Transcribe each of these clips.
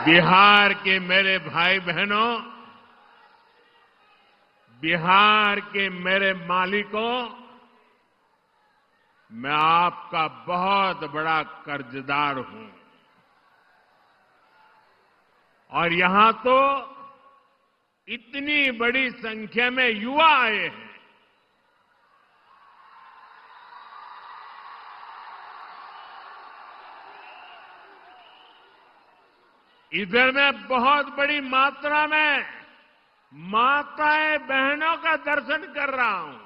बिहार के मेरे भाई बहनों, बिहार के मेरे मालिकों, मैं आपका बहुत बड़ा कर्जदार हूं। और यहां तो इतनी बड़ी संख्या में युवा आए हैं। इधर में बहुत बड़ी मात्रा में माताएं बहनों का दर्शन कर रहा हूं।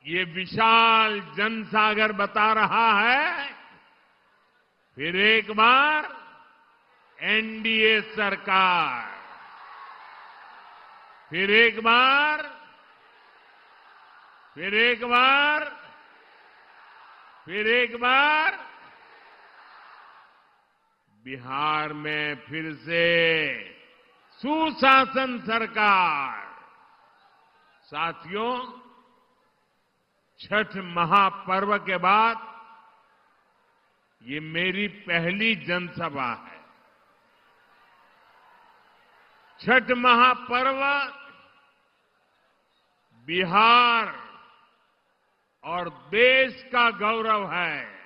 ये विशाल जनसागर बता रहा है, फिर एक बार एनडीए सरकार, फिर एक बार, फिर एक बार, फिर एक बार बिहार में फिर से सुशासन सरकार। साथियों, छठ महापर्व के बाद ये मेरी पहली जनसभा है। छठ महापर्व बिहार और देश का गौरव है।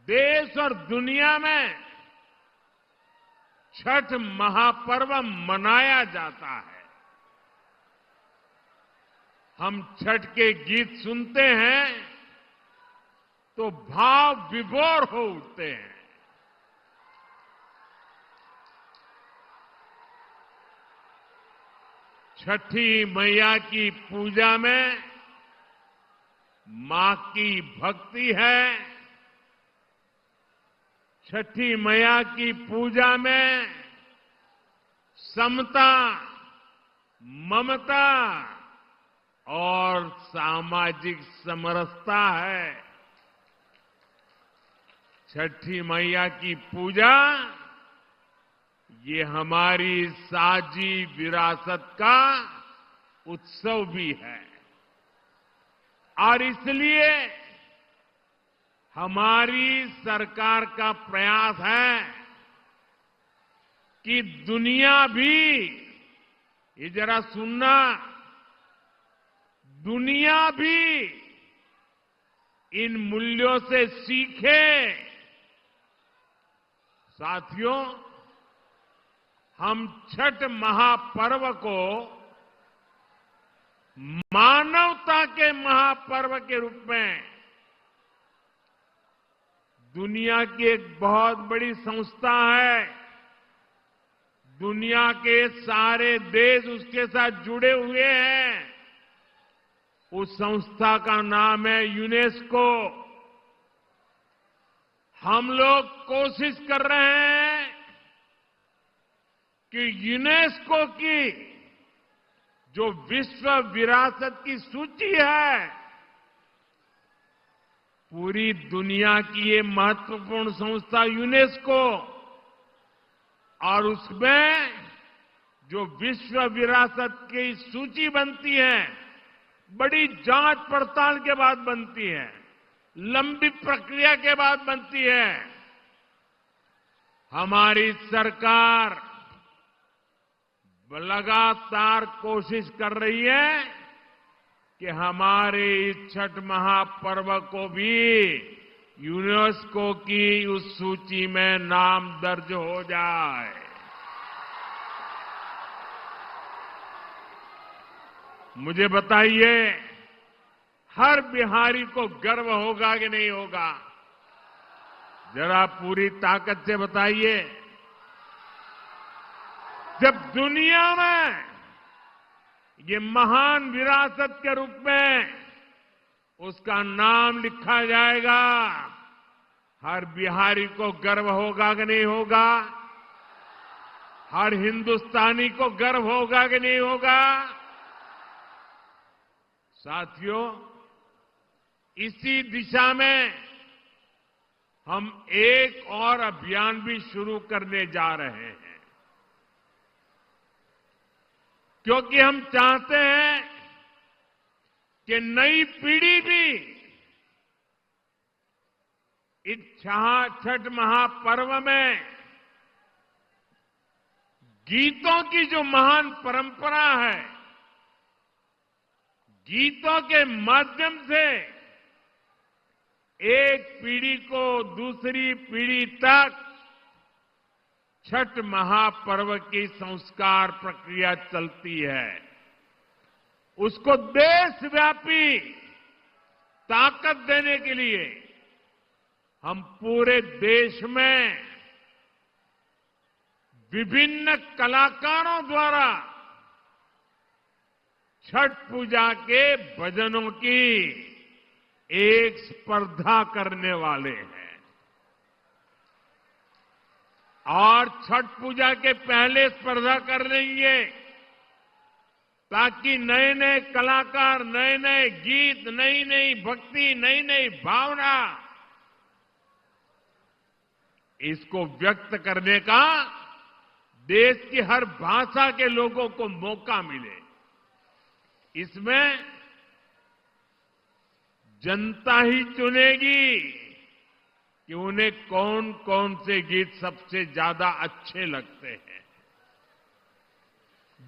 देश और दुनिया में छठ महापर्व मनाया जाता है। हम छठ के गीत सुनते हैं तो भाव विभोर हो उठते हैं। छठी मैया की पूजा में मां की भक्ति है। छठी मैया की पूजा में समता, ममता और सामाजिक समरसता है। छठी मैया की पूजा ये हमारी साझी विरासत का उत्सव भी है। और इसलिए हमारी सरकार का प्रयास है कि दुनिया भी, ये जरा सुनना, दुनिया भी इन मूल्यों से सीखे। साथियों, हम छठ महापर्व को मानवता के महापर्व के रूप में दुनिया की एक बहुत बड़ी संस्था है, दुनिया के सारे देश उसके साथ जुड़े हुए हैं। उस संस्था का नाम है यूनेस्को। हम लोग कोशिश कर रहे हैं कि यूनेस्को की जो विश्व विरासत की सूची है, पूरी दुनिया की ये महत्वपूर्ण संस्था यूनेस्को, और उसमें जो विश्व विरासत की सूची बनती है, बड़ी जांच पड़ताल के बाद बनती है, लंबी प्रक्रिया के बाद बनती है। हमारी सरकार लगातार कोशिश कर रही है कि हमारे इस छठ महापर्व को भी यूनेस्को की उस सूची में नाम दर्ज हो जाए। मुझे बताइए, हर बिहारी को गर्व होगा कि नहीं होगा? जरा पूरी ताकत से बताइए। जब दुनिया में ये महान विरासत के रूप में उसका नाम लिखा जाएगा, हर बिहारी को गर्व होगा कि नहीं होगा? हर हिंदुस्तानी को गर्व होगा कि नहीं होगा? साथियों, इसी दिशा में हम एक और अभियान भी शुरू करने जा रहे हैं, क्योंकि हम चाहते हैं कि नई पीढ़ी भी इस छठ महापर्व में गीतों की जो महान परंपरा है, गीतों के माध्यम से एक पीढ़ी को दूसरी पीढ़ी तक छठ महापर्व की संस्कार प्रक्रिया चलती है। उसको देशव्यापी ताकत देने के लिए हम पूरे देश में विभिन्न कलाकारों द्वारा छठ पूजा के भजनों की एक स्पर्धा करने वाले हैं। और छठ पूजा के पहले स्पर्धा कर लेंगे ताकि नए नए कलाकार, नए नए गीत, नई नई भक्ति, नई नई भावना, इसको व्यक्त करने का देश की हर भाषा के लोगों को मौका मिले। इसमें जनता ही चुनेगी कि उन्हें कौन कौन से गीत सबसे ज्यादा अच्छे लगते हैं।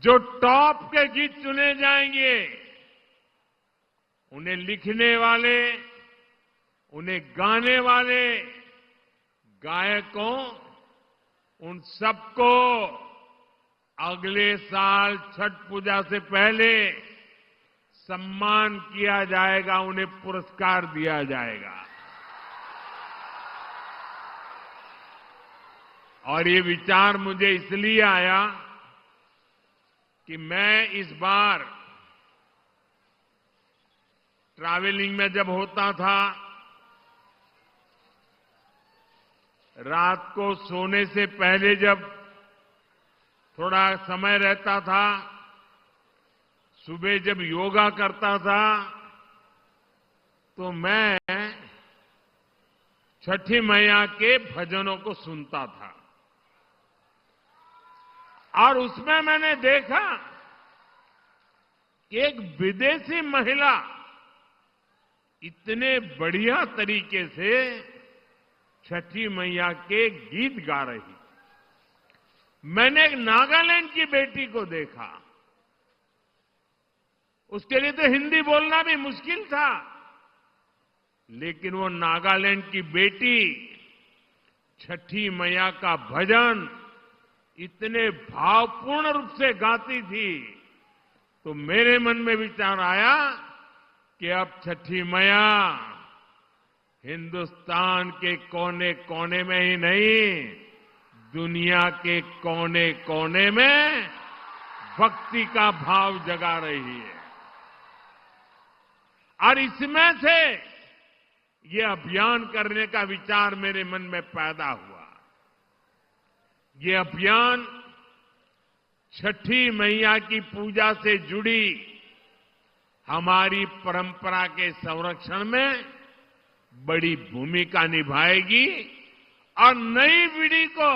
जो टॉप के गीत चुने जाएंगे, उन्हें लिखने वाले, उन्हें गाने वाले गायकों, उन सबको अगले साल छठ पूजा से पहले सम्मान किया जाएगा, उन्हें पुरस्कार दिया जाएगा। और ये विचार मुझे इसलिए आया कि मैं इस बार ट्रैवलिंग में जब होता था, रात को सोने से पहले जब थोड़ा समय रहता था, सुबह जब योगा करता था, तो मैं छठी मैया के भजनों को सुनता था। और उसमें मैंने देखा कि एक विदेशी महिला इतने बढ़िया तरीके से छठी मैया के गीत गा रही। मैंने एक नागालैंड की बेटी को देखा, उसके लिए तो हिंदी बोलना भी मुश्किल था, लेकिन वो नागालैंड की बेटी छठी मैया का भजन इतने भावपूर्ण रूप से गाती थी, तो मेरे मन में विचार आया कि अब छठी मैया हिंदुस्तान के कोने कोने में ही नहीं, दुनिया के कोने कोने में भक्ति का भाव जगा रही है। और इसमें से ये अभियान करने का विचार मेरे मन में पैदा हुआ। ये अभियान छठी मैया की पूजा से जुड़ी हमारी परंपरा के संरक्षण में बड़ी भूमिका निभाएगी और नई पीढ़ी को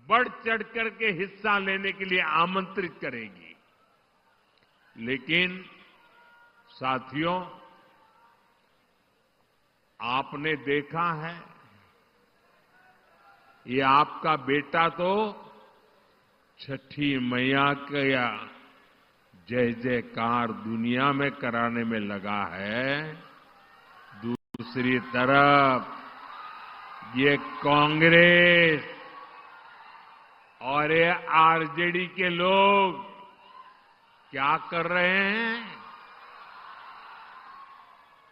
बढ़ चढ़ करके हिस्सा लेने के लिए आमंत्रित करेगी। लेकिन साथियों, आपने देखा है, ये आपका बेटा तो छठी मैया का जय जयकार दुनिया में कराने में लगा है। दूसरी तरफ ये कांग्रेस और ये आरजेडी के लोग क्या कर रहे हैं?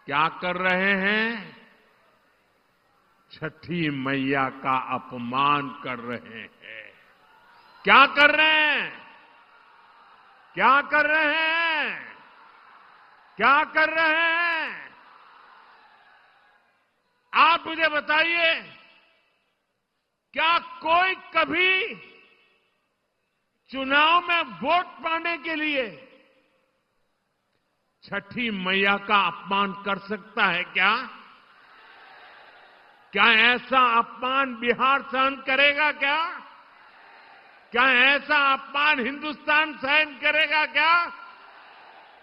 क्या कर रहे हैं? छठी मैया का अपमान कर रहे हैं। क्या कर रहे हैं? क्या कर रहे हैं? क्या कर रहे हैं? आप मुझे बताइए, क्या कोई कभी चुनाव में वोट पाने के लिए छठी मैया का अपमान कर सकता है क्या? क्या ऐसा अपमान बिहार सहन करेगा क्या? क्या ऐसा अपमान हिंदुस्तान सहन करेगा क्या?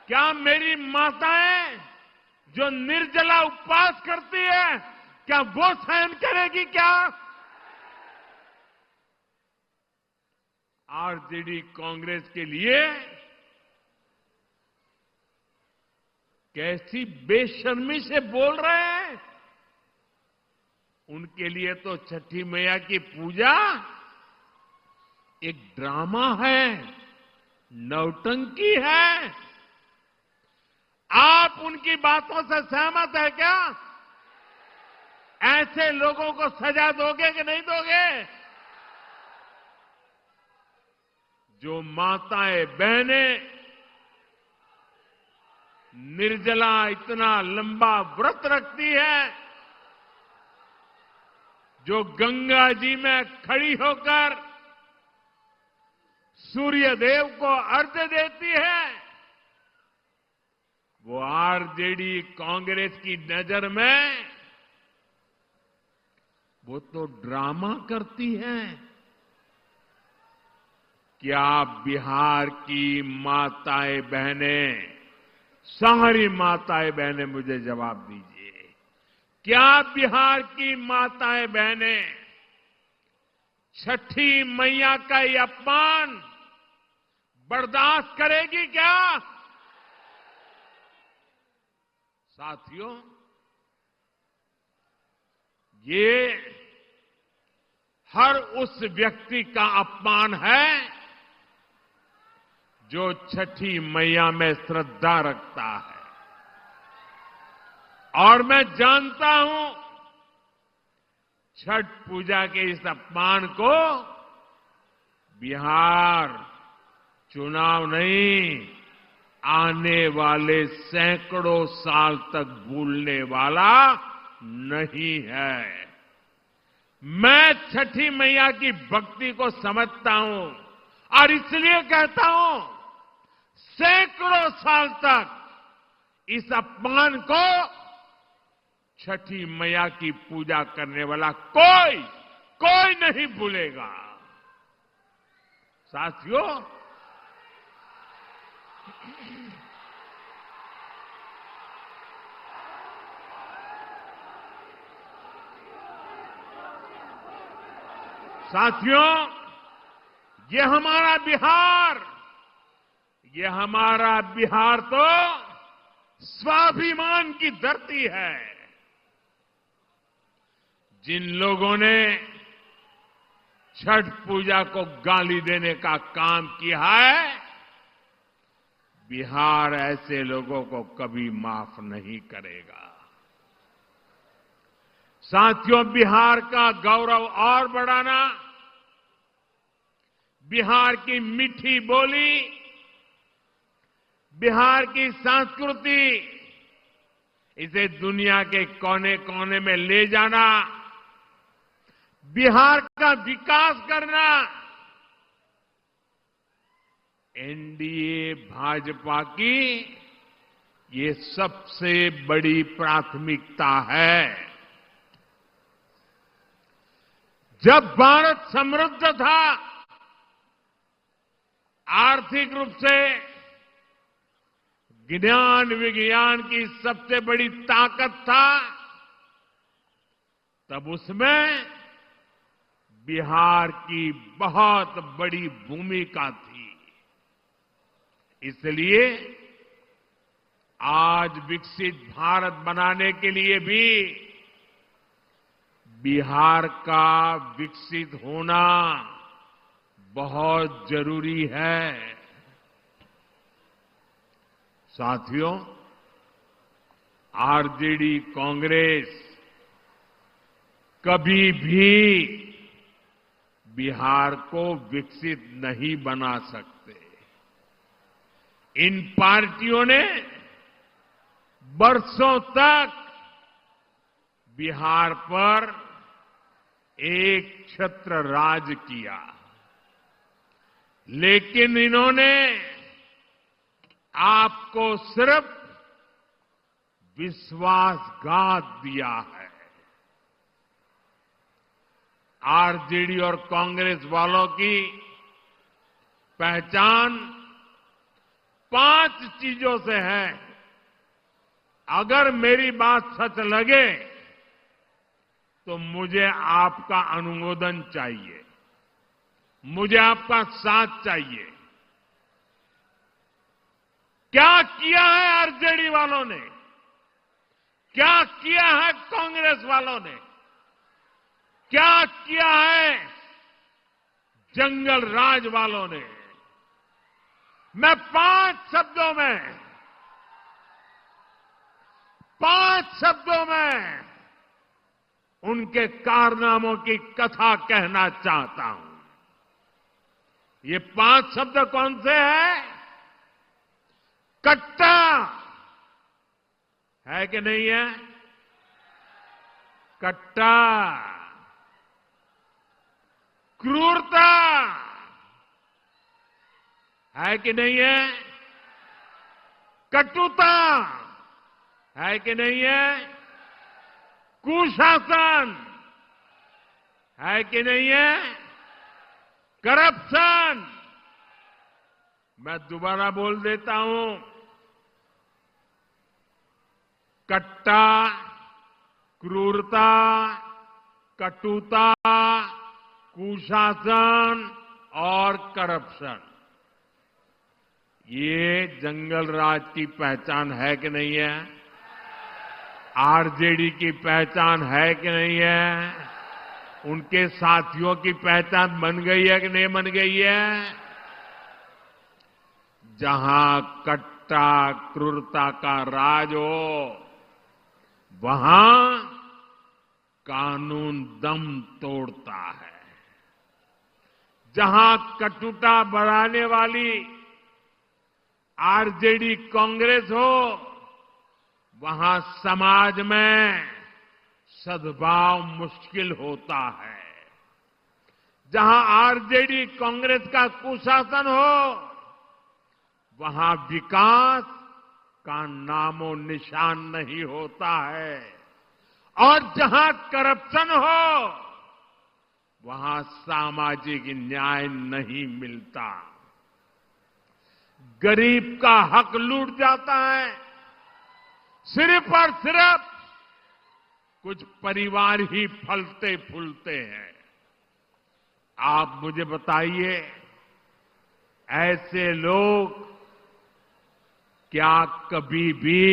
क्या मेरी माताएं जो निर्जला उपवास करती है, क्या वो सहन करेगी क्या? आरजेडी कांग्रेस के लिए कैसी बेशर्मी से बोल रहे हैं। उनके लिए तो छठी मैया की पूजा एक ड्रामा है, नौटंकी है। आप उनकी बातों से सहमत है क्या? ऐसे लोगों को सजा दोगे कि नहीं दोगे? जो माताएं बहनें निर्जला इतना लंबा व्रत रखती है, जो गंगा जी में खड़ी होकर सूर्य देव को अर्घ्य देती है, वो आरजेडी कांग्रेस की नजर में वो तो ड्रामा करती है। क्या बिहार की माताएं बहनें, सारी माताएं बहनें मुझे जवाब दीजिए, क्या बिहार की माताएं बहनें छठी मैया का ये अपमान बर्दाश्त करेगी क्या? साथियों, ये हर उस व्यक्ति का अपमान है जो छठी मैया में श्रद्धा रखता है। और मैं जानता हूं छठ पूजा के इस अपमान को बिहार चुनाव नहीं, आने वाले सैकड़ों साल तक भूलने वाला नहीं है। मैं छठी मैया की भक्ति को समझता हूं और इसलिए कहता हूं, सैकड़ों साल तक इस अपमान को छठी मैया की पूजा करने वाला कोई नहीं भूलेगा। साथियों, ये हमारा बिहार तो स्वाभिमान की धरती है। जिन लोगों ने छठ पूजा को गाली देने का काम किया है, बिहार ऐसे लोगों को कभी माफ नहीं करेगा। साथियों, बिहार का गौरव और बढ़ाना, बिहार की मीठी बोली, बिहार की संस्कृति, इसे दुनिया के कोने कोने में ले जाना, बिहार का विकास करना, एनडीए भाजपा की ये सबसे बड़ी प्राथमिकता है। जब भारत समृद्ध था, आर्थिक रूप से ज्ञान विज्ञान की सबसे बड़ी ताकत था, तब उसमें बिहार की बहुत बड़ी भूमिका थी। इसलिए आज विकसित भारत बनाने के लिए भी बिहार का विकसित होना बहुत जरूरी है। साथियों, आरजेडी कांग्रेस कभी भी बिहार को विकसित नहीं बना सकते। इन पार्टियों ने बरसों तक बिहार पर एक छत्र राज किया, लेकिन इन्होंने आपको सिर्फ विश्वासघात दिया है। आरजेडी और कांग्रेस वालों की पहचान 5 चीजों से है। अगर मेरी बात सच लगे तो मुझे आपका अनुमोदन चाहिए, मुझे आपका साथ चाहिए। क्या किया है आरजेडी वालों ने, क्या किया है कांग्रेस वालों ने, क्या किया है जंगल राज वालों ने? मैं 5 शब्दों में उनके कारनामों की कथा कहना चाहता हूं। ये 5 शब्द कौन से हैं? कट्टा है कि नहीं है? कट्टा, क्रूरता है कि नहीं है? कटुता है कि नहीं है? कुशासन है कि नहीं है? करप्शन, मैं दोबारा बोल देता हूं, कट्टा, क्रूरता, कटुता, कुशासन और करप्शन, ये जंगल राज की पहचान है कि नहीं है? आरजेडी की पहचान है कि नहीं है? उनके साथियों की पहचान बन गई है कि नहीं बन गई है? जहां कट्टा क्रूरता का राज हो, वहां कानून दम तोड़ता है। जहां कटुता बढ़ाने वाली आरजेडी कांग्रेस हो, वहां समाज में सद्भाव मुश्किल होता है। जहां आरजेडी कांग्रेस का कुशासन हो, वहां विकास का नामो निशान नहीं होता है। और जहां करप्शन हो, वहां सामाजिक न्याय नहीं मिलता। गरीब का हक लूट जाता है। सिर्फ और सिर्फ कुछ परिवार ही फलते फूलते हैं। आप मुझे बताइए, ऐसे लोग क्या कभी भी,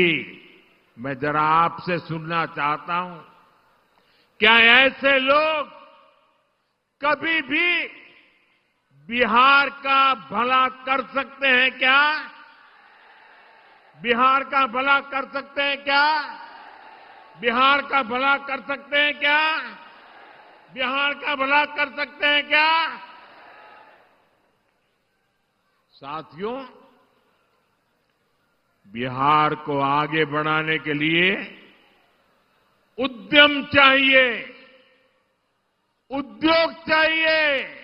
मैं जरा आपसे सुनना चाहता हूं, क्या ऐसे लोग कभी भी बिहार का भला कर सकते हैं क्या? बिहार का भला कर सकते हैं क्या? बिहार का भला कर सकते हैं क्या? बिहार का भला कर सकते हैं क्या? साथियों, बिहार को आगे बढ़ाने के लिए उद्यम चाहिए, उद्योग चाहिए,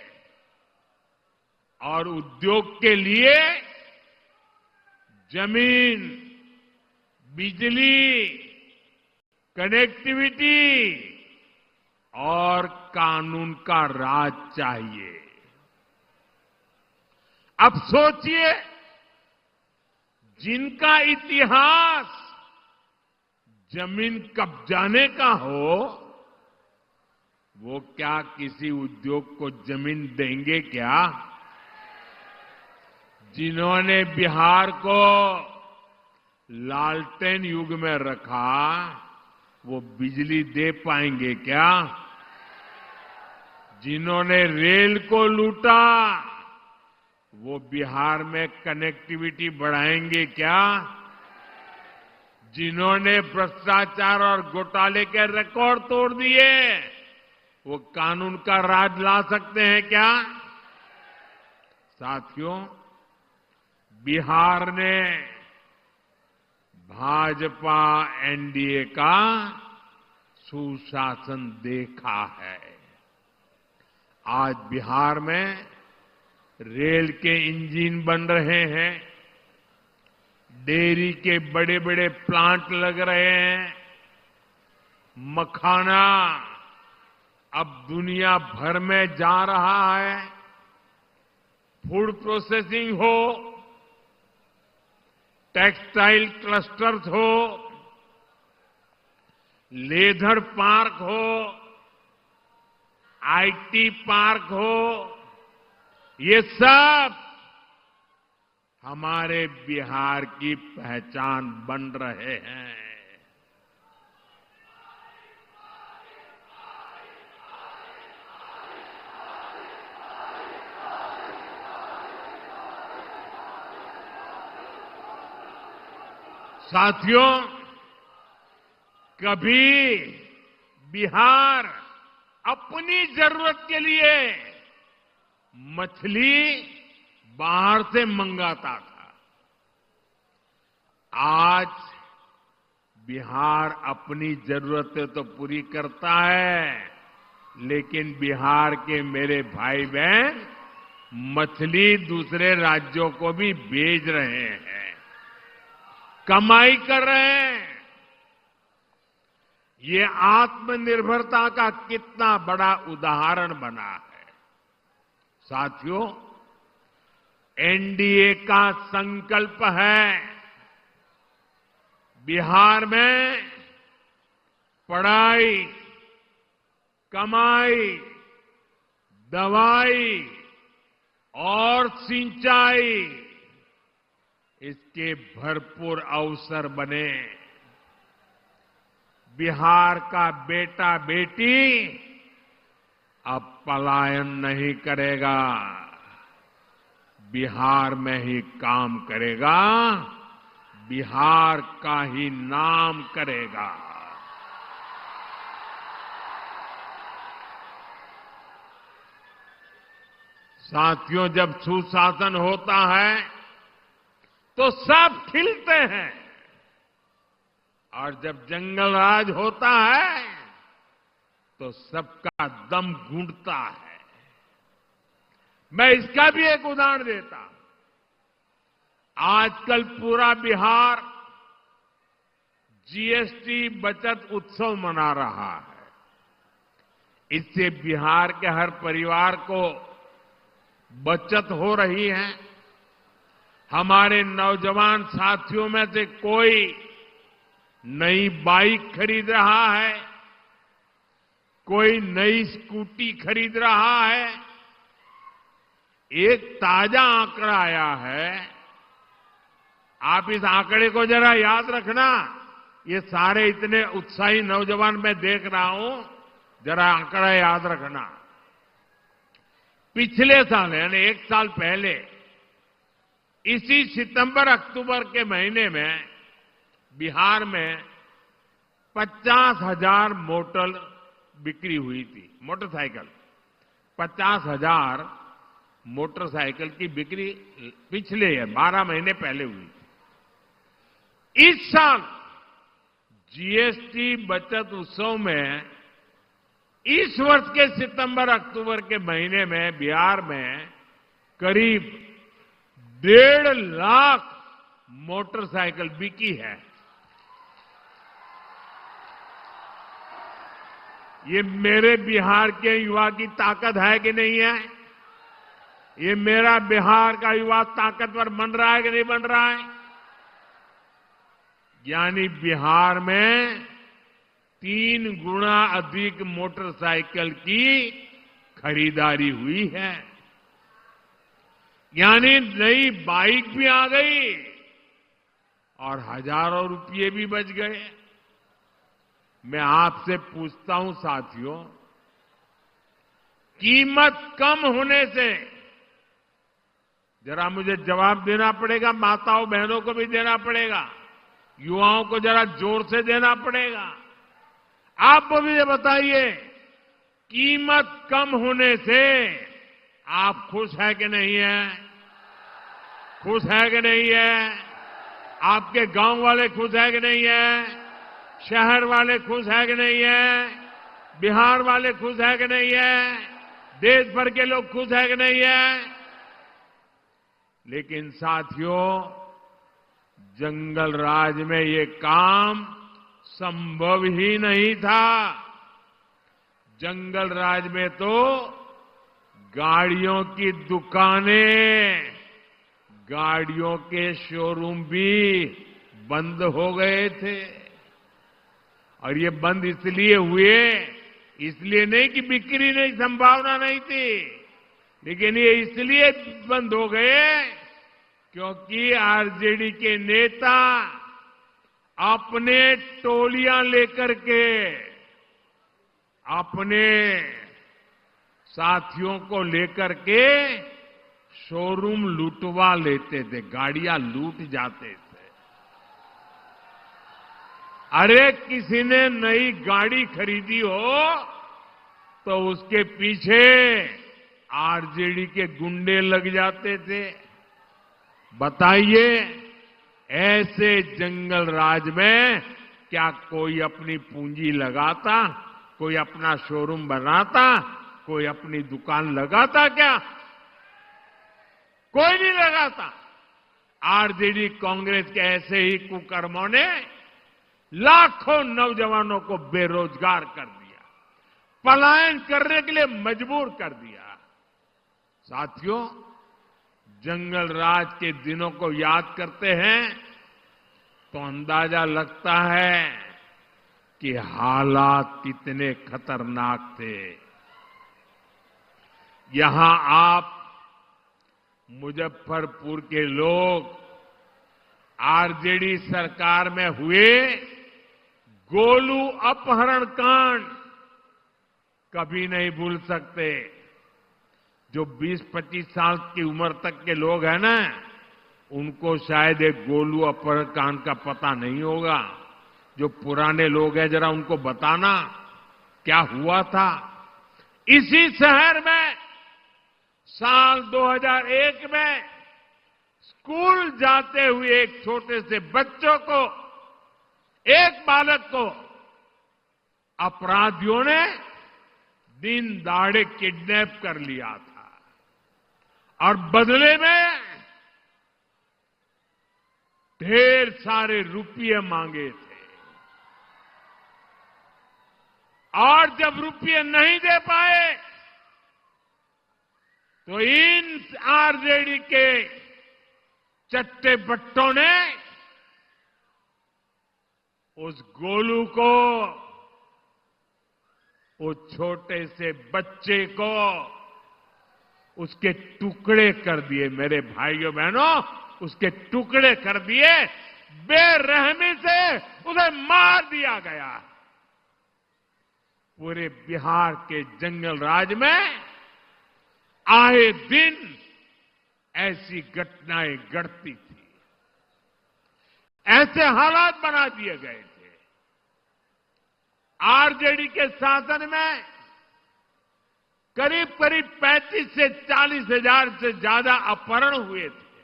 और उद्योग के लिए जमीन, बिजली, कनेक्टिविटी और कानून का राज चाहिए। अब सोचिए, जिनका इतिहास जमीन कब्जाने का हो, वो क्या किसी उद्योग को जमीन देंगे क्या? जिन्होंने बिहार को लालटेन युग में रखा, वो बिजली दे पाएंगे क्या? जिन्होंने रेल को लूटा, वो बिहार में कनेक्टिविटी बढ़ाएंगे क्या? जिन्होंने भ्रष्टाचार और घोटाले के रिकॉर्ड तोड़ दिए, वो कानून का राज ला सकते हैं क्या? साथियों, बिहार ने भाजपा एनडीए का सुशासन देखा है। आज बिहार में रेल के इंजन बन रहे हैं, डेयरी के बड़े बड़े प्लांट लग रहे हैं, मखाना अब दुनिया भर में जा रहा है, फूड प्रोसेसिंग हो, टेक्सटाइल क्लस्टर्स हो, लेदर पार्क हो, आईटी पार्क हो, ये सब हमारे बिहार की पहचान बन रहे हैं। साथियों, कभी बिहार अपनी जरूरत के लिए मछली बाहर से मंगाता था। आज बिहार अपनी जरूरतें तो पूरी करता है, लेकिन बिहार के मेरे भाई बहन मछली दूसरे राज्यों को भी भेज रहे हैं, कमाई कर रहे हैं। ये आत्मनिर्भरता का कितना बड़ा उदाहरण बना है। साथियों, एनडीए का संकल्प है बिहार में पढ़ाई, कमाई, दवाई और सिंचाई, इसके भरपूर अवसर बने। बिहार का बेटा बेटी अब पलायन नहीं करेगा, बिहार में ही काम करेगा, बिहार का ही नाम करेगा। साथियों, जब सुशासन होता है तो सब खिलते हैं, और जब जंगल राज होता है तो सबका दम घुटता है। मैं इसका भी एक उदाहरण देता हूं। आजकल पूरा बिहार जीएसटी बचत उत्सव मना रहा है। इससे बिहार के हर परिवार को बचत हो रही है। हमारे नौजवान साथियों में से कोई नई बाइक खरीद रहा है, कोई नई स्कूटी खरीद रहा है। एक ताजा आंकड़ा आया है, आप इस आंकड़े को जरा याद रखना। ये सारे इतने उत्साही नौजवान मैं देख रहा हूं, जरा आंकड़ा याद रखना। पिछले साल यानी एक साल पहले इसी सितंबर अक्टूबर के महीने में बिहार में 50,000 मोटर बिक्री हुई थी। मोटरसाइकिल 50,000 मोटरसाइकिल की बिक्री पिछले 12 महीने पहले हुई थी। इस साल जीएसटी बचत उत्सव में इस वर्ष के सितंबर अक्टूबर के महीने में बिहार में करीब 1.5 लाख मोटरसाइकिल बिकी है। ये मेरे बिहार के युवा की ताकत है कि नहीं है? ये मेरा बिहार का युवा ताकतवर बन रहा है कि नहीं बन रहा है? यानी बिहार में 3 गुना अधिक मोटरसाइकिल की खरीदारी हुई है। यानी नई बाइक भी आ गई और हजारों रुपये भी बच गए। मैं आपसे पूछता हूं साथियों, कीमत कम होने से जरा मुझे जवाब देना पड़ेगा, माताओं बहनों को भी देना पड़ेगा, युवाओं को जरा जोर से देना पड़ेगा। आप मुझे बताइए, कीमत कम होने से आप खुश है कि नहीं है? खुश है कि नहीं है? आपके गांव वाले खुश है कि नहीं है? शहर वाले खुश है कि नहीं है? बिहार वाले खुश है कि नहीं है? देश भर के लोग खुश है कि नहीं है? लेकिन साथियों, जंगल राज में ये काम संभव ही नहीं था। जंगल राज में तो गाड़ियों की दुकानें, गाड़ियों के शोरूम भी बंद हो गए थे। और ये बंद इसलिए हुए इसलिए नहीं कि बिक्री नहीं, संभावना नहीं थी, लेकिन ये इसलिए बंद हो गए क्योंकि आरजेडी के नेता अपने टोलियां लेकर के अपने साथियों को लेकर के शोरूम लूटवा लेते थे, गाड़ियां लूट जाते थे। अरे किसी ने नई गाड़ी खरीदी हो तो उसके पीछे आरजेडी के गुंडे लग जाते थे। बताइए, ऐसे जंगल राज में क्या कोई अपनी पूंजी लगाता, कोई अपना शोरूम बनाता, कोई अपनी दुकान लगाता क्या? कोई नहीं लगाता। आरजेडी कांग्रेस के ऐसे ही कुकर्मों ने लाखों नौजवानों को बेरोजगार कर दिया, पलायन करने के लिए मजबूर कर दिया। साथियों, जंगल राज के दिनों को याद करते हैं तो अंदाजा लगता है कि हालात कितने खतरनाक थे। यहां आप मुजफ्फरपुर के लोग आरजेडी सरकार में हुए गोलू अपहरण कांड कभी नहीं भूल सकते। जो 20-25 साल की उम्र तक के लोग हैं ना, उनको शायद एक गोलू अपहरण कांड का पता नहीं होगा। जो पुराने लोग हैं, जरा उनको बताना क्या हुआ था। इसी शहर में साल 2001 में स्कूल जाते हुए एक छोटे से बच्चों को, एक बालक को अपराधियों ने दिन दहाड़े किडनैप कर लिया था और बदले में ढेर सारे रुपये मांगे थे। और जब रुपये नहीं दे पाए तो इन आरजेडी के चट्टे बट्टों ने उस गोलू को, उस छोटे से बच्चे को उसके टुकड़े कर दिए। मेरे भाइयों बहनों, उसके टुकड़े कर दिए, बेरहमी से उसे मार दिया गया। पूरे बिहार के जंगल राज में आए दिन ऐसी घटनाएं घटती थी, ऐसे हालात बना दिए गए थे। आरजेडी के शासन में करीब करीब 35 से 40 हजार से ज्यादा अपहरण हुए थे।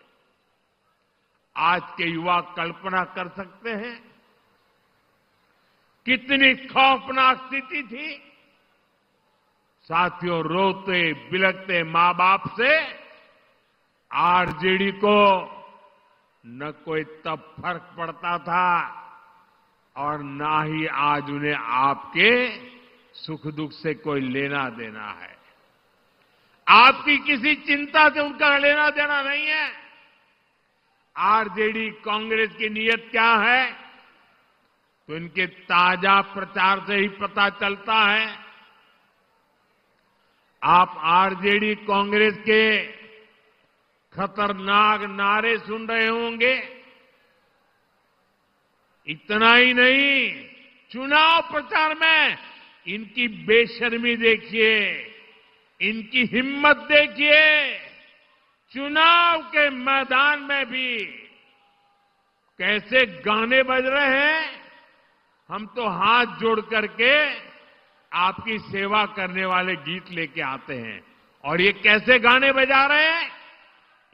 आज के युवा कल्पना कर सकते हैं कितनी खौफनाक स्थिति थी। साथियों, रोते बिलखते मां बाप से आरजेडी को न कोई तब फर्क पड़ता था और ना ही आज उन्हें आपके सुख दुख से कोई लेना देना है। आपकी किसी चिंता से उनका लेना देना नहीं है। आरजेडी कांग्रेस की नीयत क्या है तो इनके ताजा प्रचार से ही पता चलता है। आप आरजेडी कांग्रेस के खतरनाक नारे सुन रहे होंगे। इतना ही नहीं, चुनाव प्रचार में इनकी बेशर्मी देखिए, इनकी हिम्मत देखिए। चुनाव के मैदान में भी कैसे गाने बज रहे हैं। हम तो हाथ जोड़ करके आपकी सेवा करने वाले गीत लेके आते हैं, और ये कैसे गाने बजा रहे हैं।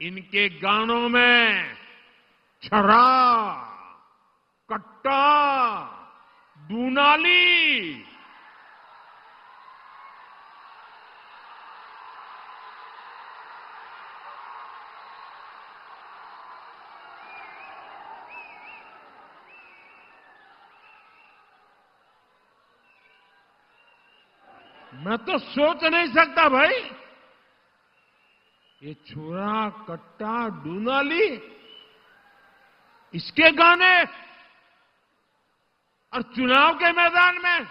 इनके गानों में छरा, कट्टा, दूनाली, मैं तो सोच नहीं सकता भाई। ये छुरा, कट्टा, डूनाली, इसके गाने और चुनाव के मैदान में।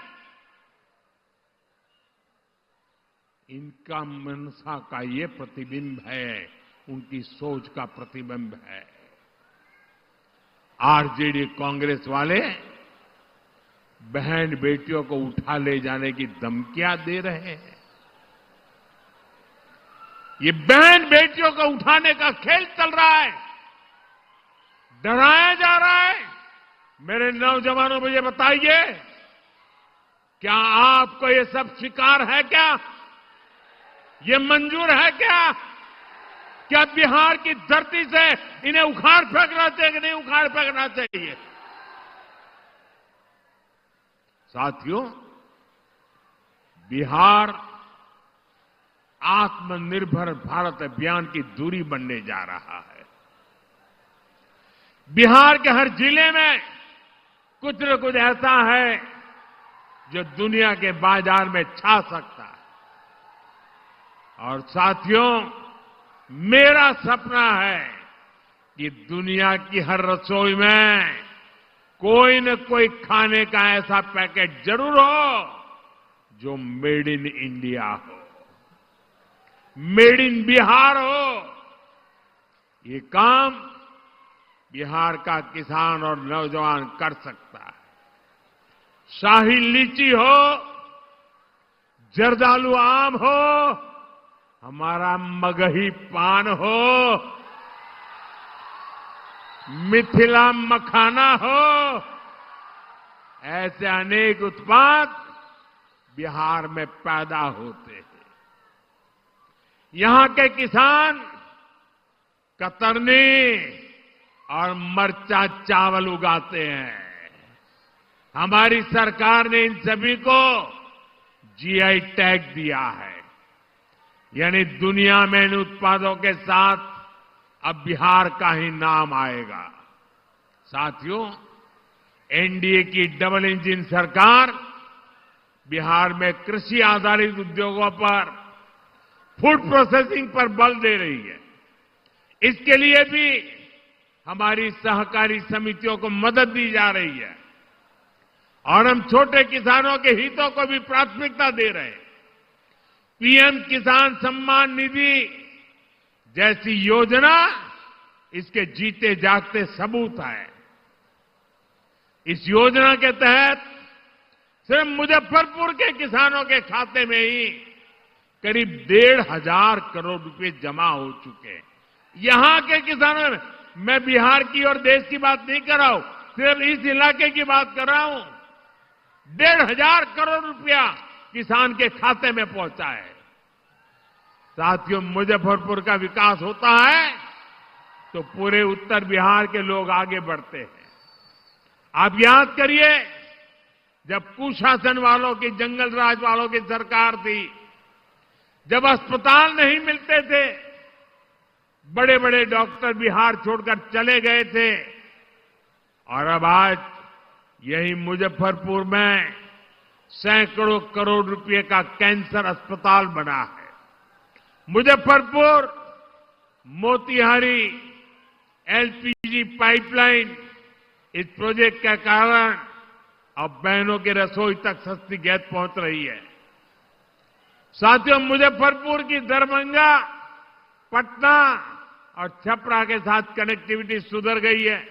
इनका मनसा का ये प्रतिबिंब है, उनकी सोच का प्रतिबिंब है। आरजेडी कांग्रेस वाले बहन बेटियों को उठा ले जाने की धमकियां दे रहे हैं। ये बहन बेटियों को उठाने का खेल चल रहा है, डराया जा रहा है। मेरे नौजवानों, मुझे बताइए, क्या आपको ये सब स्वीकार है? क्या ये मंजूर है? क्या बिहार की धरती से इन्हें उखाड़ फेंकना चाहिए कि नहीं उखाड़ फेंकना चाहिए? साथियों, बिहार आत्मनिर्भर भारत अभियान की धुरी बनने जा रहा है। बिहार के हर जिले में कुछ न कुछ ऐसा है जो दुनिया के बाजार में छा सकता है। और साथियों, मेरा सपना है कि दुनिया की हर रसोई में कोई न कोई खाने का ऐसा पैकेट जरूर हो जो मेड इन इंडिया हो, मेड इन बिहार हो। ये काम बिहार का किसान और नौजवान कर सकता है। शाही लीची हो, जर्दालू आम हो, हमारा मगही पान हो, मिथिला मखाना हो, ऐसे अनेक उत्पाद बिहार में पैदा होते हैं। यहां के किसान कतरनी और मरचा चावल उगाते हैं। हमारी सरकार ने इन सभी को जीआई टैग दिया है, यानी दुनिया में इन उत्पादों के साथ अब बिहार का ही नाम आएगा। साथियों, एनडीए की डबल इंजन सरकार बिहार में कृषि आधारित उद्योगों पर, फूड प्रोसेसिंग पर बल दे रही है। इसके लिए भी हमारी सहकारी समितियों को मदद दी जा रही है और हम छोटे किसानों के हितों को भी प्राथमिकता दे रहे हैं। पीएम किसान सम्मान निधि जैसी योजना इसके जीते जागते सबूत है। इस योजना के तहत सिर्फ मुजफ्फरपुर के किसानों के खाते में ही करीब 1,500 करोड़ रुपए जमा हो चुके हैं। यहां के किसानों में, मैं बिहार की और देश की बात नहीं कर रहा हूं, सिर्फ इस इलाके की बात कर रहा हूं। 1,500 करोड़ रुपया किसान के खाते में पहुंचा है। साथियों, मुजफ्फरपुर का विकास होता है तो पूरे उत्तर बिहार के लोग आगे बढ़ते हैं। आप याद करिए, जब कुशासन वालों की, जंगल राज वालों की सरकार थी, जब अस्पताल नहीं मिलते थे, बड़े बड़े डॉक्टर बिहार छोड़कर चले गए थे, और अब आज यही मुजफ्फरपुर में सैकड़ों करोड़ रुपए का कैंसर अस्पताल बना है। मुजफ्फरपुर मोतिहारी एलपीजी पाइपलाइन, इस प्रोजेक्ट के कारण अब बहनों की रसोई तक सस्ती गैस पहुंच रही है। साथियों, मुजफ्फरपुर की दरभंगा, पटना और छपरा के साथ कनेक्टिविटी सुधर गई है।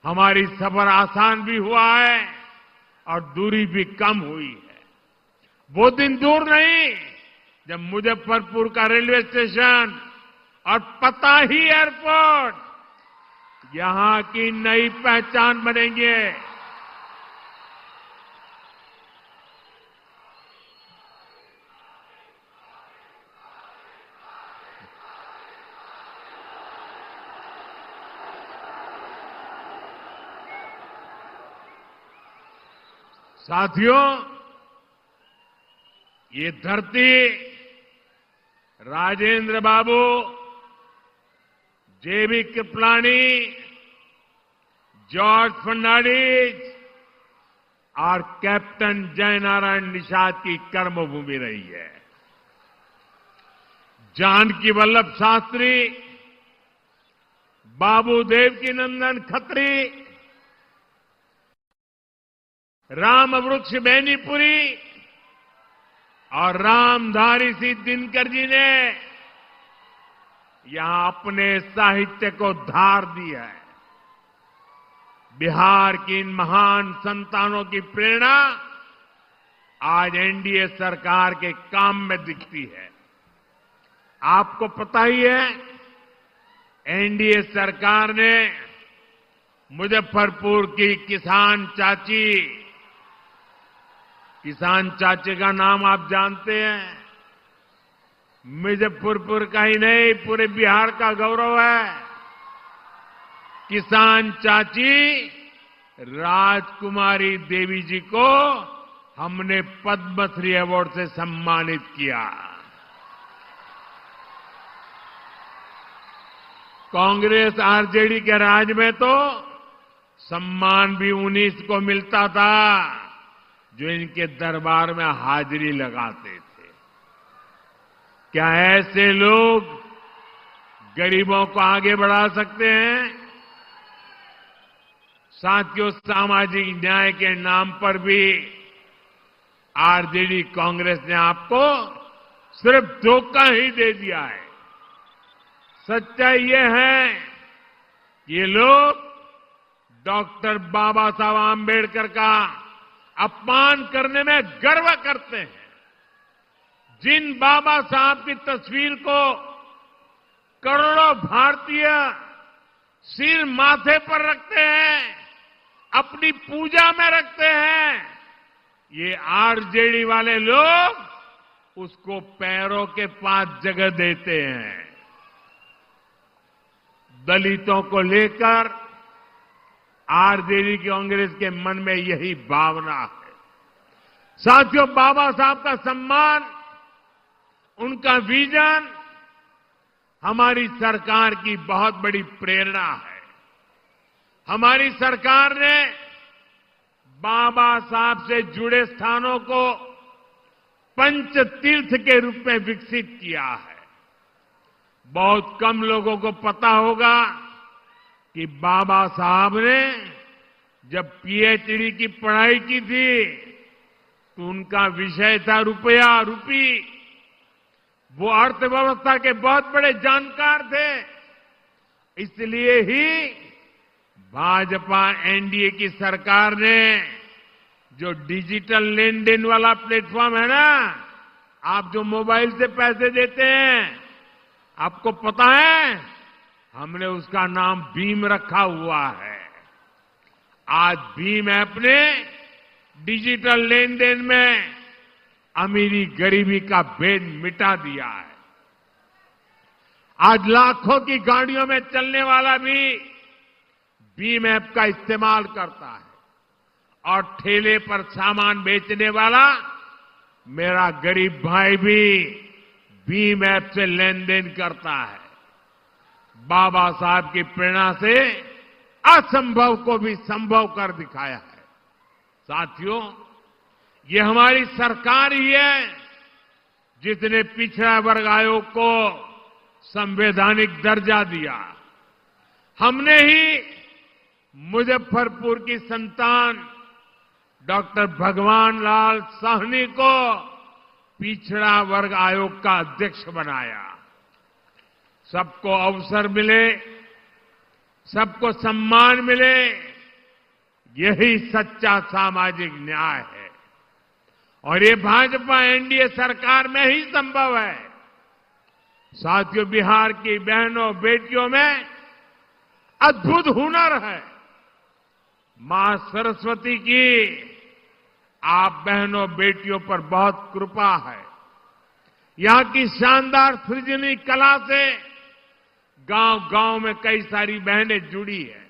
हमारी सफर आसान भी हुआ है और दूरी भी कम हुई है। वो दिन दूर नहीं जब मुजफ्फरपुर का रेलवे स्टेशन और पताही एयरपोर्ट यहां की नई पहचान बनेंगे। साथियों, ये धरती राजेंद्र बाबू, जेबी कृपलानी, जॉर्ज फर्नांडिस और कैप्टन जयनारायण निषाद की कर्मभूमि रही है। जानकी वल्लभ शास्त्री, बाबू देवकी नंदन खत्री, राम वृक्ष बेनीपुरी, और रामधारी सिंह दिनकर जी ने यहां अपने साहित्य को धार दी है। बिहार की इन महान संतानों की प्रेरणा आज एनडीए सरकार के काम में दिखती है। आपको पता ही है, एनडीए सरकार ने मुजफ्फरपुर की किसान चाची का नाम आप जानते हैं। मुजफ्फरपुर का ही नहीं, पूरे बिहार का गौरव है। किसान चाची राजकुमारी देवी जी को हमने पद्मश्री अवार्ड से सम्मानित किया। कांग्रेस आरजेडी के राज में तो सम्मान भी उन्हीं को मिलता था जो इनके दरबार में हाजिरी लगाते थे। क्या ऐसे लोग गरीबों को आगे बढ़ा सकते हैं? साथियों, सामाजिक न्याय के नाम पर भी आरजेडी कांग्रेस ने आपको सिर्फ धोखा ही दे दिया है। सच्चाई ये है कि ये लोग डॉक्टर बाबा साहब आंबेडकर का अपमान करने में गर्व करते हैं। जिन बाबा साहब की तस्वीर को करोड़ों भारतीय सिर माथे पर रखते हैं, अपनी पूजा में रखते हैं, ये आरजेडी वाले लोग उसको पैरों के पास जगह देते हैं। दलितों को लेकर आरजेडी कांग्रेस के मन में यही भावना है। साथियों, बाबा साहब का सम्मान, उनका विजन हमारी सरकार की बहुत बड़ी प्रेरणा है। हमारी सरकार ने बाबा साहब से जुड़े स्थानों को पंच तीर्थ के रूप में विकसित किया है। बहुत कम लोगों को पता होगा कि बाबा साहब ने जब पीएचडी की पढ़ाई की थी तो उनका विषय था रुपया रूपी। वो अर्थव्यवस्था के बहुत बड़े जानकार थे। इसलिए ही भाजपा एनडीए की सरकार ने जो डिजिटल लेन देन वाला प्लेटफॉर्म है ना, आप जो मोबाइल से पैसे देते हैं, आपको पता है हमने उसका नाम भीम रखा हुआ है। आज भीम ऐप ने डिजिटल लेन देन में अमीरी गरीबी का भेद मिटा दिया है। आज लाखों की गाड़ियों में चलने वाला भी भीम ऐप का इस्तेमाल करता है और ठेले पर सामान बेचने वाला मेरा गरीब भाई भी भीम ऐप से लेन देन करता है। बाबा साहब की प्रेरणा से असंभव को भी संभव कर दिखाया है। साथियों, ये हमारी सरकार ही है जिसने पिछड़ा वर्ग आयोग को संवैधानिक दर्जा दिया। हमने ही मुजफ्फरपुर की संतान डॉक्टर भगवान लाल साहनी को पिछड़ा वर्ग आयोग का अध्यक्ष बनाया। सबको अवसर मिले, सबको सम्मान मिले, यही सच्चा सामाजिक न्याय है। और ये भाजपा एनडीए सरकार में ही संभव है। साथियों, बिहार की बहनों बेटियों में अद्भुत हुनर है। मां सरस्वती की आप बहनों बेटियों पर बहुत कृपा है। यहां की शानदार सृजनी कला से गांव-गांव में कई सारी बहनें जुड़ी है।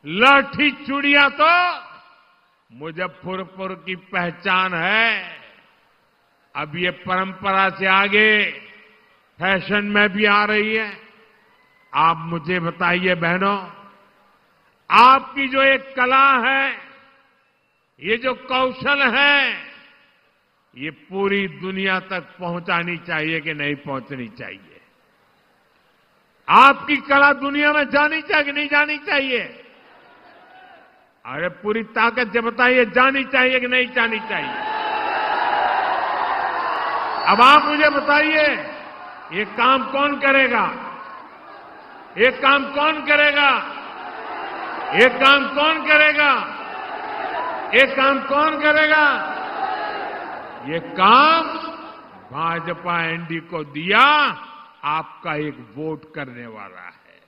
लाठी चूड़ियां तो मुजफ्फरपुर की पहचान है। अब ये परंपरा से आगे फैशन में भी आ रही है। आप मुझे बताइए बहनों, आपकी जो एक कला है, ये जो कौशल है, ये पूरी दुनिया तक पहुंचानी चाहिए कि नहीं पहुंचनी चाहिए? आपकी कला दुनिया में जानी चाहिए कि नहीं जानी चाहिए? अरे पूरी ताकत से बताइए, जानी चाहिए कि नहीं जानी चाहिए? अब आप मुझे बताइए, ये काम कौन करेगा? ये काम कौन करेगा? ये काम कौन करेगा? ये काम कौन करेगा? ये काम भाजपा एनडीए को दिया, आपका एक वोट करने वाला है।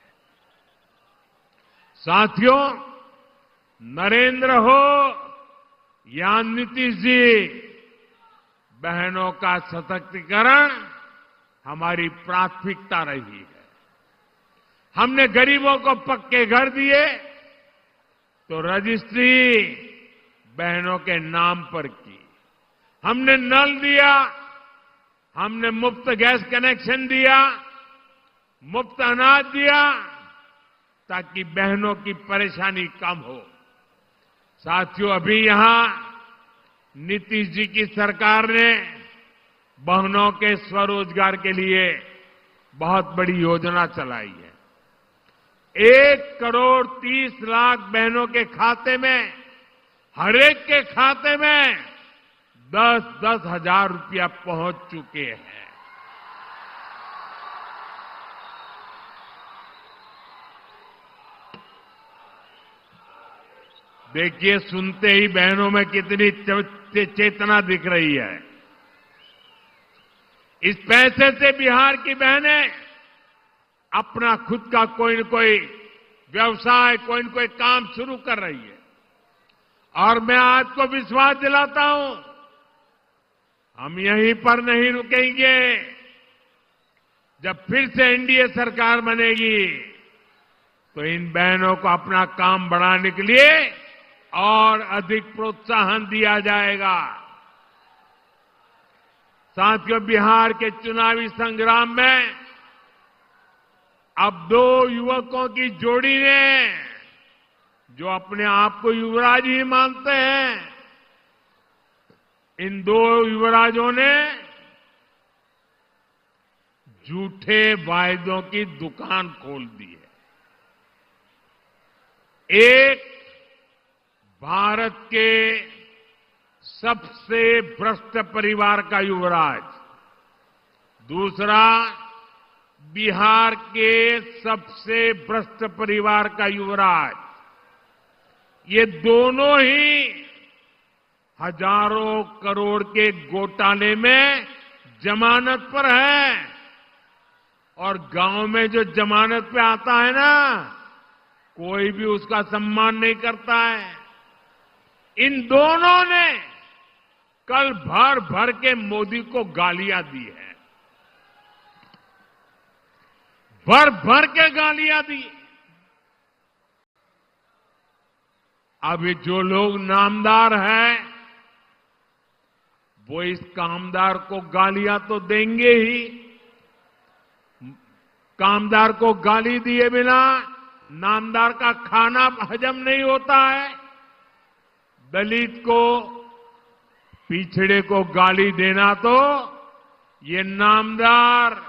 साथियों, नरेंद्र हो या नीतीश जी, बहनों का सशक्तिकरण हमारी प्राथमिकता रही है। हमने गरीबों को पक्के घर दिए तो रजिस्ट्री बहनों के नाम पर की। हमने नल दिया, हमने मुफ्त गैस कनेक्शन दिया, मुफ्त अनाज दिया, ताकि बहनों की परेशानी कम हो। साथियों, अभी यहां नीतीश जी की सरकार ने बहनों के स्वरोजगार के लिए बहुत बड़ी योजना चलाई है। 1,30,00,000 बहनों के खाते में, हर एक के खाते में 10-10 हजार रुपया पहुंच चुके हैं। देखिए, सुनते ही बहनों में कितनी चेतना दिख रही है। इस पैसे से बिहार की बहनें अपना खुद का कोई न कोई व्यवसाय, कोई न कोई काम शुरू कर रही है। और मैं आज को विश्वास दिलाता हूं, हम यहीं पर नहीं रुकेंगे। जब फिर से एनडीए सरकार बनेगी तो इन बहनों को अपना काम बढ़ाने के लिए और अधिक प्रोत्साहन दिया जाएगा। साथियों, बिहार के चुनावी संग्राम में अब 2 युवकों की जोड़ी ने, जो अपने आप को युवराज ही मानते हैं, इन 2 युवराजों ने झूठे वायदों की दुकान खोल दी है। एक भारत के सबसे भ्रष्ट परिवार का युवराज, दूसरा बिहार के सबसे भ्रष्ट परिवार का युवराज। ये दोनों ही हजारों करोड़ के घोटाले में जमानत पर है। और गांव में जो जमानत पे आता है ना, कोई भी उसका सम्मान नहीं करता है। इन दोनों ने कल भर भर के मोदी को गालियां दी है, भर भर के गालियां दी। अभी जो लोग नामदार हैं, वो इस कामदार को गालियां तो देंगे ही। कामदार को गाली दिए बिना नामदार का खाना हजम नहीं होता है। दलित को, पिछड़े को गाली देना तो ये नामदार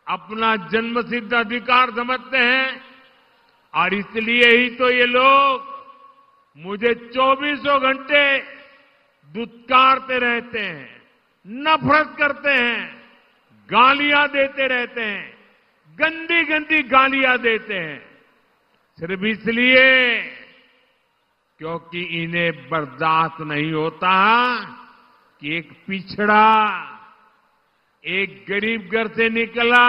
अपना जन्मसिद्ध अधिकार समझते हैं। और इसलिए ही तो ये लोग मुझे 24 घंटे दुत्कारते रहते हैं, नफरत करते हैं, गालियां देते रहते हैं, गंदी गंदी गालियां देते हैं, सिर्फ इसलिए क्योंकि इन्हें बर्दाश्त नहीं होता कि एक पिछड़ा, एक गरीब घर से निकला,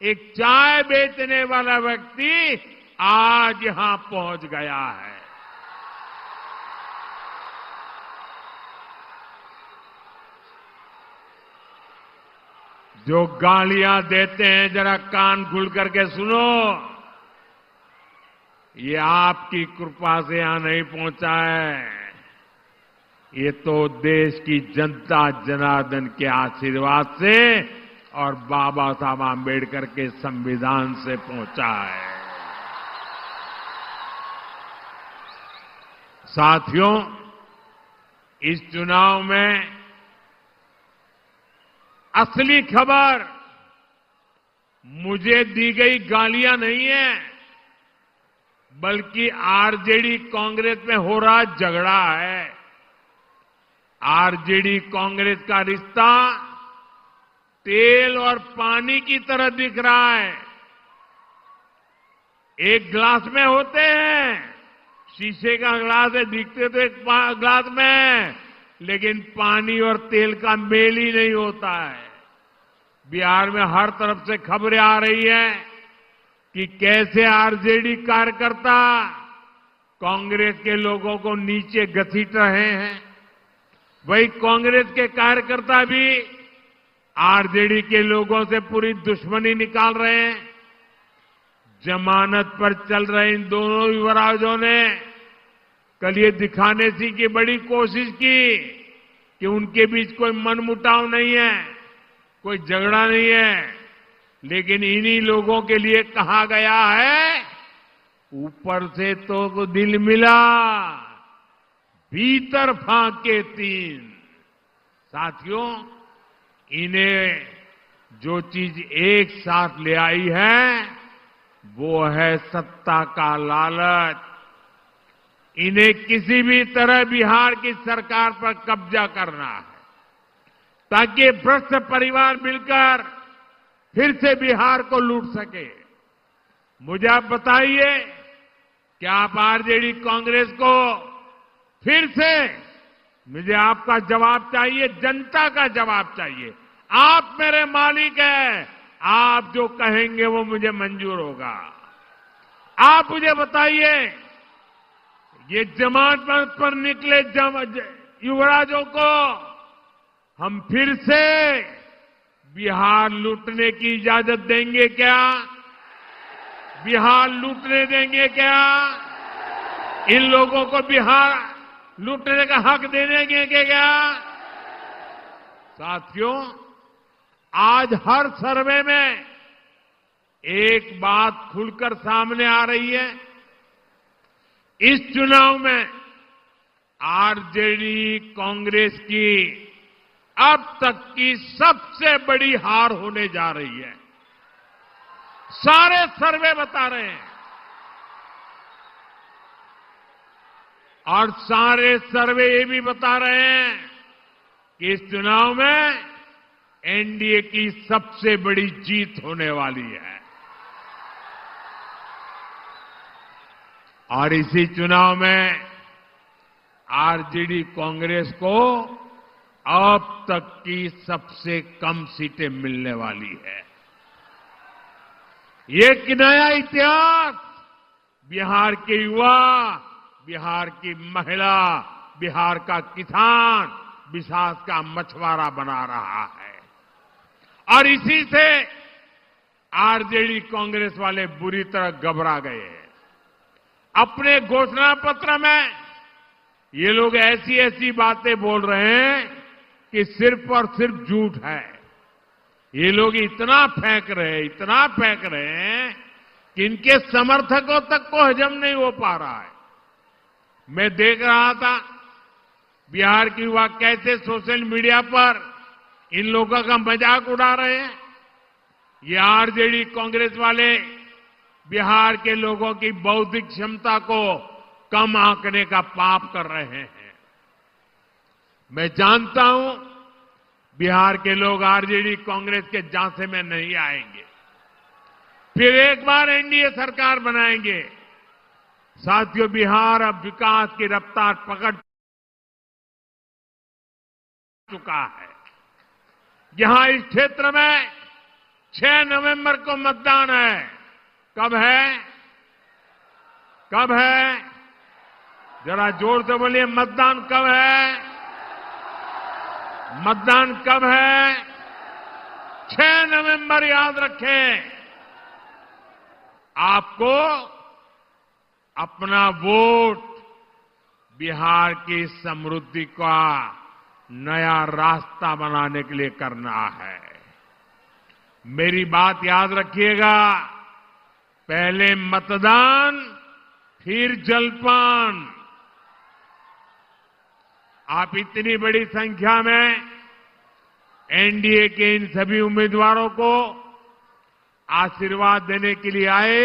एक चाय बेचने वाला व्यक्ति आज यहां पहुंच गया है। जो गालियां देते हैं, जरा कान खुल करके सुनो। ये आपकी कृपा से यहां नहीं पहुंचा है, ये तो देश की जनता जनार्दन के आशीर्वाद से और बाबा साहब आंबेडकर के संविधान से पहुंचा है। साथियों, इस चुनाव में असली खबर मुझे दी गई गालियां नहीं है, बल्कि आरजेडी कांग्रेस में हो रहा झगड़ा है। आरजेडी कांग्रेस का रिश्ता तेल और पानी की तरह दिख रहा है। एक ग्लास में होते हैं, शीशे का ग्लास है, दिखते तो एक ग्लास में, लेकिन पानी और तेल का मेल ही नहीं होता है। बिहार में हर तरफ से खबरें आ रही हैं कि कैसे आरजेडी कार्यकर्ता कांग्रेस के लोगों को नीचे घसीट रहे हैं। वही कांग्रेस के कार्यकर्ता भी आरजेडी के लोगों से पूरी दुश्मनी निकाल रहे हैं। जमानत पर चल रहे इन दोनों युवराजों ने कल ये दिखाने की बड़ी कोशिश की कि उनके बीच कोई मनमुटाव नहीं है, कोई झगड़ा नहीं है, लेकिन इन्हीं लोगों के लिए कहा गया है, ऊपर से तो दिल मिला, भीतर फाके तीन। साथियों, इन्हें जो चीज एक साथ ले आई है वो है सत्ता का लालच। इन्हें किसी भी तरह बिहार की सरकार पर कब्जा करना है ताकि भ्रष्ट परिवार मिलकर फिर से बिहार को लूट सके। मुझे आप बताइए, क्या आप आरजेडी कांग्रेस को फिर से, मुझे आपका जवाब चाहिए, जनता का जवाब चाहिए। आप मेरे मालिक हैं, आप जो कहेंगे वो मुझे मंजूर होगा। आप मुझे बताइए, ये जमानत पर निकले युवराजों को हम फिर से बिहार लूटने की इजाजत देंगे क्या? बिहार लूटने देंगे क्या? इन लोगों को बिहार लूटने का हक दे देंगे क्या? साथियों, आज हर सर्वे में एक बात खुलकर सामने आ रही है। इस चुनाव में आरजेडी कांग्रेस की अब तक की सबसे बड़ी हार होने जा रही है। सारे सर्वे बता रहे हैं और सारे सर्वे ये भी बता रहे हैं कि इस चुनाव में एनडीए की सबसे बड़ी जीत होने वाली है। और इसी चुनाव में आरजेडी कांग्रेस को अब तक की सबसे कम सीटें मिलने वाली है। ये एक नया इतिहास बिहार के युवा, बिहार की महिला, बिहार का किसान, बिहार का मछुआरा बना रहा है। और इसी से आरजेडी कांग्रेस वाले बुरी तरह घबरा गए हैं। अपने घोषणा पत्र में ये लोग ऐसी ऐसी बातें बोल रहे हैं कि सिर्फ और सिर्फ झूठ है। ये लोग इतना फेंक रहे हैं कि इनके समर्थकों तक को हजम नहीं हो पा रहा है। मैं देख रहा था बिहार के युवा कैसे सोशल मीडिया पर इन लोगों का मजाक उड़ा रहे हैं। ये आरजेडी कांग्रेस वाले बिहार के लोगों की बौद्धिक क्षमता को कम आंकने का पाप कर रहे हैं। मैं जानता हूं बिहार के लोग आरजेडी कांग्रेस के झांसे में नहीं आएंगे, फिर एक बार एनडीए सरकार बनाएंगे। साथियों, बिहार अब विकास की रफ्तार पकड़ चुका है। यहां इस क्षेत्र में 6 नवंबर को मतदान है। कब है? कब है? जरा जोर से बोलिए, मतदान कब है? मतदान कब है? 6 नवंबर, याद रखें। आपको अपना वोट बिहार की समृद्धि का नया रास्ता बनाने के लिए करना है। मेरी बात याद रखिएगा, पहले मतदान फिर जलपान। आप इतनी बड़ी संख्या में एनडीए के इन सभी उम्मीदवारों को आशीर्वाद देने के लिए आए।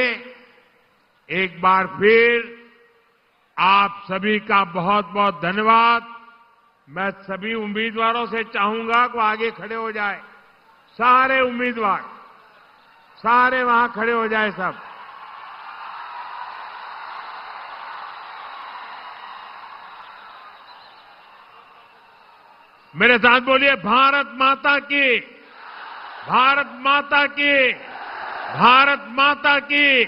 एक बार फिर आप सभी का बहुत बहुत धन्यवाद। मैं सभी उम्मीदवारों से चाहूंगा कि आगे खड़े हो जाए। सारे उम्मीदवार, सारे वहां खड़े हो जाए सब। मेरे साथ बोलिए, भारत माता की, भारत माता की, भारत माता की।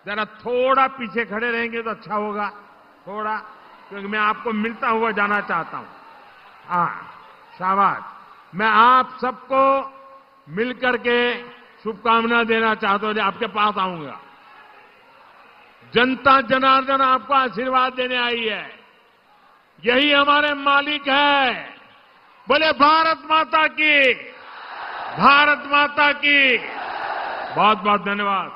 जरा थोड़ा पीछे खड़े रहेंगे तो अच्छा होगा, थोड़ा, क्योंकि मैं आपको मिलता हुआ जाना चाहता हूं। हाँ, शाबाश। मैं आप सबको मिलकर के शुभकामना देना चाहता हूं, आपके पास आऊंगा। जनता जनार्दन आपको आशीर्वाद देने आई है, यही हमारे मालिक है। बोले भारत माता की, भारत माता की। बहुत बहुत धन्यवाद।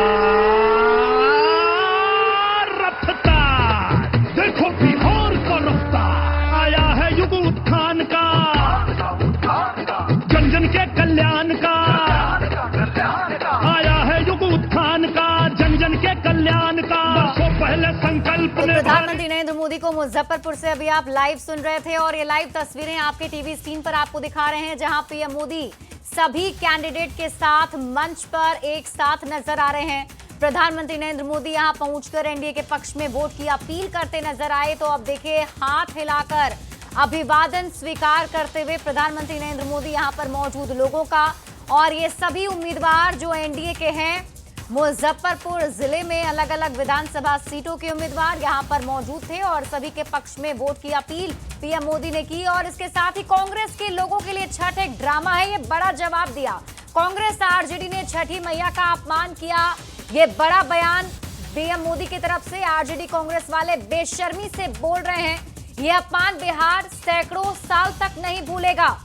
रफ्तार रफ्तार, देखो बिहार का रफ्तार, आया है युग उत्थान का, जन जन के कल्याण का, आया है युग उत्थान का, जन जन के कल्याण का। वर्षों पहले संकल्प ने प्रधानमंत्री नरेंद्र मोदी को मुजफ्फरपुर से अभी आप लाइव सुन रहे थे और ये लाइव तस्वीरें आपके टीवी स्क्रीन पर आपको दिखा रहे हैं, जहां पीएम मोदी सभी कैंडिडेट के साथ मंच पर एक साथ नजर आ रहे हैं। प्रधानमंत्री नरेंद्र मोदी यहां पहुंचकर एनडीए के पक्ष में वोट की अपील करते नजर आए। तो अब देखिए, हाथ हिलाकर अभिवादन स्वीकार करते हुए प्रधानमंत्री नरेंद्र मोदी यहां पर मौजूद लोगों का, और ये सभी उम्मीदवार जो एनडीए के हैं, मुजफ्फरपुर जिले में अलग अलग विधानसभा सीटों के उम्मीदवार यहां पर मौजूद थे और सभी के पक्ष में वोट की अपील पीएम मोदी ने की। और इसके साथ ही कांग्रेस के लोगों के लिए छठ एक ड्रामा है, ये बड़ा जवाब दिया। कांग्रेस आरजेडी ने छठी मैया का अपमान किया, ये बड़ा बयान पीएम मोदी की तरफ से। आरजेडी कांग्रेस वाले बेशर्मी से बोल रहे हैं, ये अपमान बिहार सैकड़ों साल तक नहीं भूलेगा।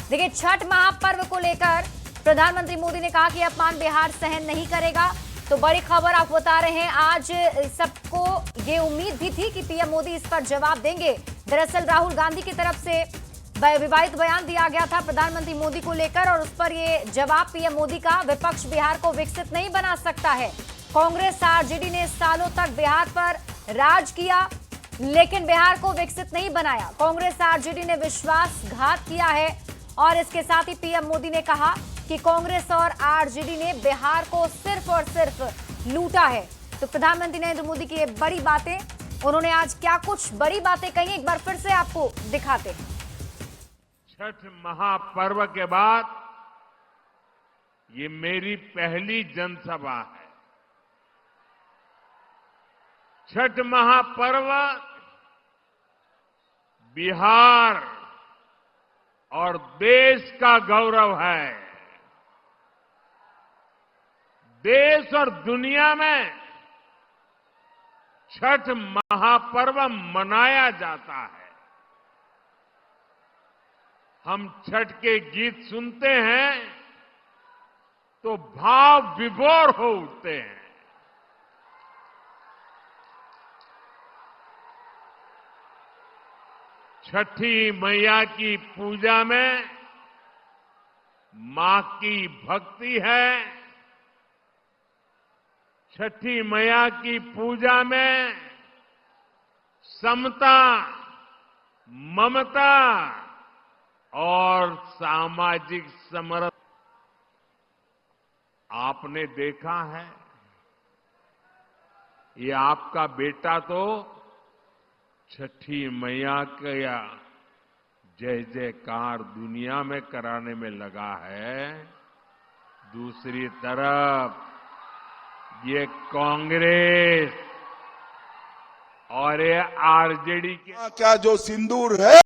देखिए, छठ महापर्व को लेकर प्रधानमंत्री मोदी ने कहा कि अपमान बिहार सहन नहीं करेगा। तो बड़ी खबर आप बता रहे हैं, आज सबको ये उम्मीद भी थी कि पीएम मोदी इस पर जवाब देंगे। दरअसल राहुल गांधी की तरफ से विवादित बयान दिया गया था प्रधानमंत्री मोदी को लेकर, और उस पर ये जवाब पीएम मोदी का, विपक्ष बिहार को विकसित नहीं बना सकता है। कांग्रेस आरजेडी ने सालों तक बिहार पर राज किया लेकिन बिहार को विकसित नहीं बनाया। कांग्रेस आरजेडी ने विश्वासघात किया है, और इसके साथ ही पीएम मोदी ने कहा कि कांग्रेस और आरजेडी ने बिहार को सिर्फ और सिर्फ लूटा है। तो प्रधानमंत्री नरेंद्र मोदी की ये बड़ी बातें, उन्होंने आज क्या कुछ बड़ी बातें कही, एक बार फिर से आपको दिखाते हैं। छठ महापर्व के बाद ये मेरी पहली जनसभा है। छठ महापर्व बिहार और देश का गौरव है। देश और दुनिया में छठ महापर्व मनाया जाता है। हम छठ के गीत सुनते हैं तो भाव विभोर हो उठते हैं। छठी मैया की पूजा में मां की भक्ति है। छठी मैया की पूजा में समता, ममता और सामाजिक समरसता। आपने देखा है, ये आपका बेटा तो छठी मैया का जय जयकार दुनिया में कराने में लगा है। दूसरी तरफ ये कांग्रेस और ये आरजेडी के क्या जो सिंदूर है